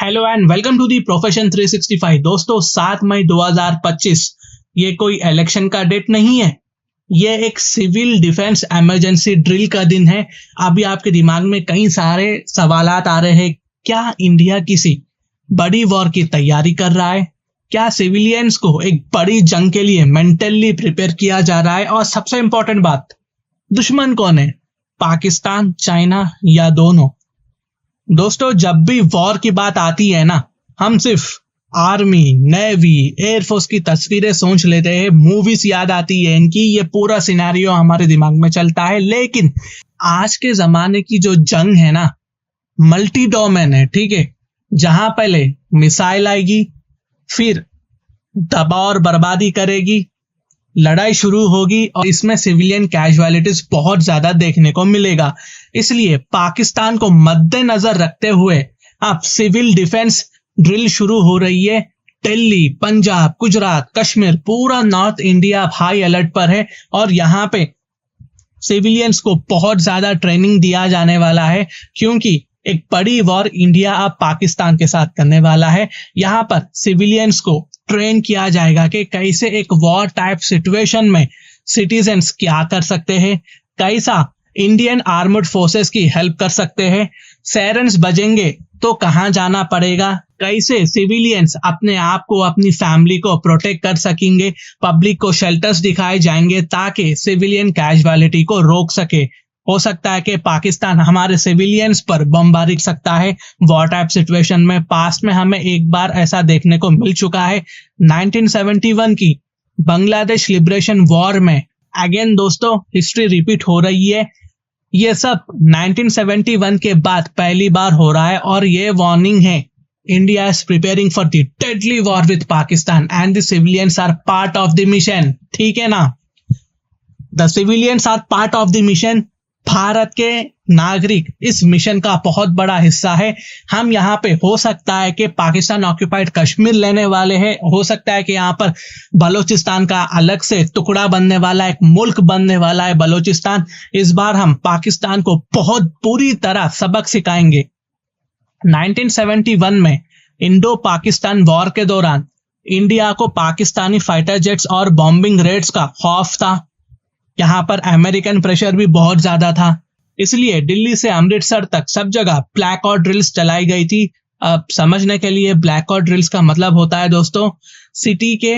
Hello and welcome to the profession 365। दोस्तों 7 मई 2025 ये कोई इलेक्शन का डेट नहीं है। ये एक सिविल डिफेंस इमरजेंसी ड्रिल का दिन है। अभी आपके दिमाग में कई सारे सवालात आ रहे हैं। क्या इंडिया किसी बड़ी वॉर की तैयारी कर रहा है? क्या सिविलियंस को एक बड़ी जंग के लिए मेंटली प्रिपेयर किया जा रहा है? और सबसे इंपॉर्टेंट बात, दुश्मन कौन है, पाकिस्तान, चाइना या दोनों? दोस्तों जब भी वॉर की बात आती है ना, हम सिर्फ आर्मी, नेवी, एयरफोर्स की तस्वीरें सोच लेते हैं, मूवीज याद आती है इनकी, ये पूरा सिनेरियो हमारे दिमाग में चलता है। लेकिन आज के जमाने की जो जंग है ना, मल्टी डोमेन है, ठीक है। जहां पहले मिसाइल आएगी, फिर तबाह और बर्बादी करेगी, लड़ाई शुरू होगी और इसमें सिविलियन कैजुअलिटीज बहुत ज्यादा देखने को मिलेगा। इसलिए पाकिस्तान को मद्देनजर रखते हुए अब सिविल डिफेंस ड्रिल शुरू हो रही है। दिल्ली, पंजाब, गुजरात, कश्मीर, पूरा नॉर्थ इंडिया हाई अलर्ट पर है और यहाँ पे सिविलियंस को बहुत ज्यादा ट्रेनिंग दिया जाने वाला है, क्योंकि एक बड़ी वॉर इंडिया अब पाकिस्तान के साथ करने वाला है। यहाँ पर सिविलियंस को ट्रेन किया जाएगा कि कैसे एक वॉर टाइप सिचुएशन में सिटीजन्स क्या कर सकते हैं, कैसा इंडियन आर्मर्ड फोर्सेस की हेल्प कर सकते हैं, सायरन्स बजेंगे तो कहां जाना पड़ेगा, कैसे सिविलियंस अपने आप को, अपनी फैमिली को प्रोटेक्ट कर सकेंगे, पब्लिक को शेल्टर्स दिखाए जाएंगे ताकि सिविलियन कैजुअलिटी को रोक सके। हो सकता है कि पाकिस्तान हमारे सिविलियंस पर बमबारी कर सकता है वॉर टाइप सिचुएशन में। पास्ट में हमें एक बार ऐसा देखने को मिल चुका है 1971 की बांग्लादेश लिबरेशन वॉर में। अगेन दोस्तों हिस्ट्री रिपीट हो रही है। ये सब 1971 के बाद पहली बार हो रहा है और ये वार्निंग है, India is preparing for the deadly war with Pakistan and the civilians are part of the mission. ठीक है ना, the civilians are part of the mission. Bharat के नागरिक इस मिशन का बहुत बड़ा हिस्सा है। हम यहाँ पे हो सकता है कि पाकिस्तान ऑक्यूपाइड कश्मीर लेने वाले हैं, हो सकता है कि यहाँ पर बलोचिस्तान का अलग से टुकड़ा बनने वाला है, एक मुल्क बनने वाला है बलोचिस्तान। इस बार हम पाकिस्तान को बहुत बुरी तरह सबक सिखाएंगे। 1971 में इंडो पाकिस्तान वॉर के दौरान इंडिया को पाकिस्तानी फाइटर जेट्स और बॉम्बिंग रेड्स का खौफ था। यहाँ पर अमेरिकन प्रेशर भी बहुत ज्यादा था, इसलिए दिल्ली से अमृतसर तक सब जगह ब्लैक आउट ड्रिल्स चलाई गई थी। अब समझने के लिए, ब्लैक आउट ड्रिल्स का मतलब होता है दोस्तों, सिटी के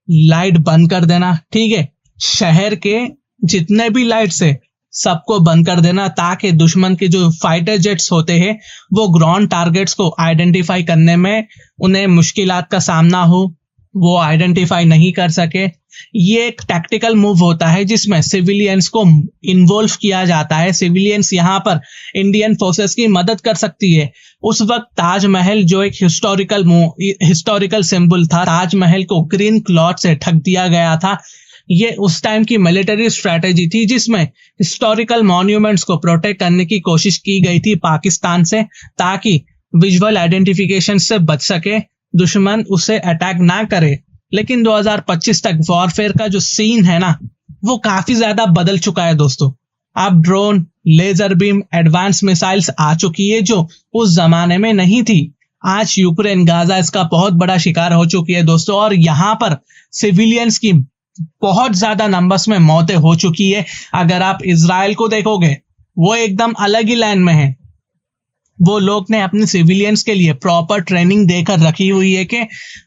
लाइट बंद कर देना, ठीक है। शहर के जितने भी लाइट्स है सबको बंद कर देना ताकि दुश्मन के जो फाइटर जेट्स होते हैं वो ग्राउंड टारगेट्स को आइडेंटिफाई करने में उन्हें मुश्किलात का सामना हो, वो आइडेंटिफाई नहीं कर सके। ये एक टैक्टिकल मूव होता है जिसमें सिविलियंस को इन्वॉल्व किया जाता है। सिविलियंस यहाँ पर इंडियन फोर्सेस की मदद कर सकती है। उस वक्त ताजमहल जो एक हिस्टोरिकल सिंबल था, ताजमहल को ग्रीन क्लॉथ से ढक दिया गया था। ये उस टाइम की मिलिट्री स्ट्रेटेजी थी जिसमें हिस्टोरिकल मॉन्यूमेंट्स को प्रोटेक्ट करने की कोशिश की गई थी पाकिस्तान से, ताकि विजुअल आइडेंटिफिकेशन से बच सके, दुश्मन उसे अटैक ना करे। लेकिन 2025 तक वॉरफेयर का जो सीन है ना, वो काफी ज्यादा बदल चुका है दोस्तों। अब drone, laser beam, advance missiles आ चुकी है जो उस जमाने में नहीं थी। आज यूक्रेन, गाजा इसका बहुत बड़ा शिकार हो चुकी है दोस्तों, और यहाँ पर सिविलियंस की बहुत ज्यादा नंबर्स में मौतें हो चुकी है। अगर आप इजराइल को देखोगे, वो एकदम अलग ही लाइन में है। वो लोग ने अपने सिविलियंस के लिए प्रॉपर ट्रेनिंग देकर रखी हुई है कि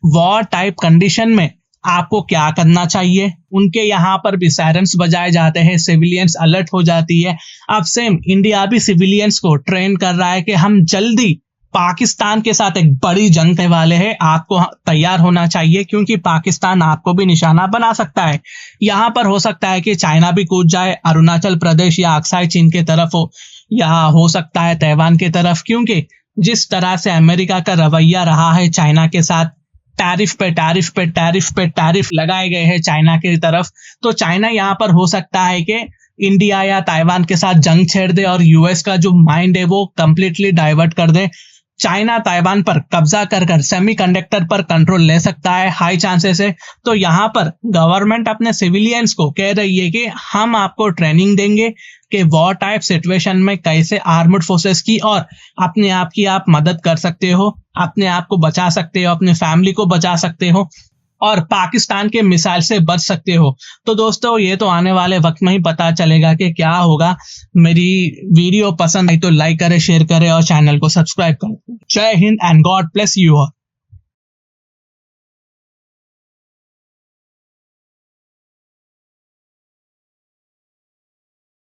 वॉर टाइप कंडीशन में आपको क्या करना चाहिए। उनके यहाँ पर भी सायरन्स बजाए जाते हैं, सिविलियंस अलर्ट हो जाती है। अब सेम इंडिया भी सिविलियंस को ट्रेन कर रहा है कि हम जल्दी पाकिस्तान के साथ एक बड़ी जंग के वाले हैं, आपको तैयार होना चाहिए, क्योंकि पाकिस्तान आपको भी निशाना बना सकता है। यहाँ पर हो सकता है कि चाइना भी कूद जाए, अरुणाचल प्रदेश या अक्साई चीन की तरफ हो, या हो सकता है ताइवान की तरफ, क्योंकि जिस तरह से अमेरिका का रवैया रहा है चाइना के साथ, टैरिफ पे टैरिफ पे टैरिफ पे टैरिफ लगाए गए हैं चाइना की तरफ, तो चाइना यहाँ पर हो सकता है कि इंडिया या ताइवान के साथ जंग छेड़ दे और यूएस का जो माइंड है वो कंप्लीटली डाइवर्ट कर दे। चाइना ताइवान पर कब्जा कर सेमीकंडक्टर पर कंट्रोल ले सकता है, हाई चांसेस है। तो यहाँ पर गवर्नमेंट अपने सिविलियंस को कह रही है कि हम आपको ट्रेनिंग देंगे कि वॉर टाइप सिचुएशन में कैसे आर्मड फोर्सेस की और अपने आप की आप मदद कर सकते हो, अपने आप को बचा सकते हो, अपने फैमिली को बचा सकते हो और पाकिस्तान के मिसाइल से बच सकते हो। तो दोस्तों ये तो आने वाले वक्त में ही पता चलेगा कि क्या होगा। मेरी वीडियो पसंद आई तो लाइक करें, शेयर करें और चैनल को सब्सक्राइब करें। जय Hind and God bless you all.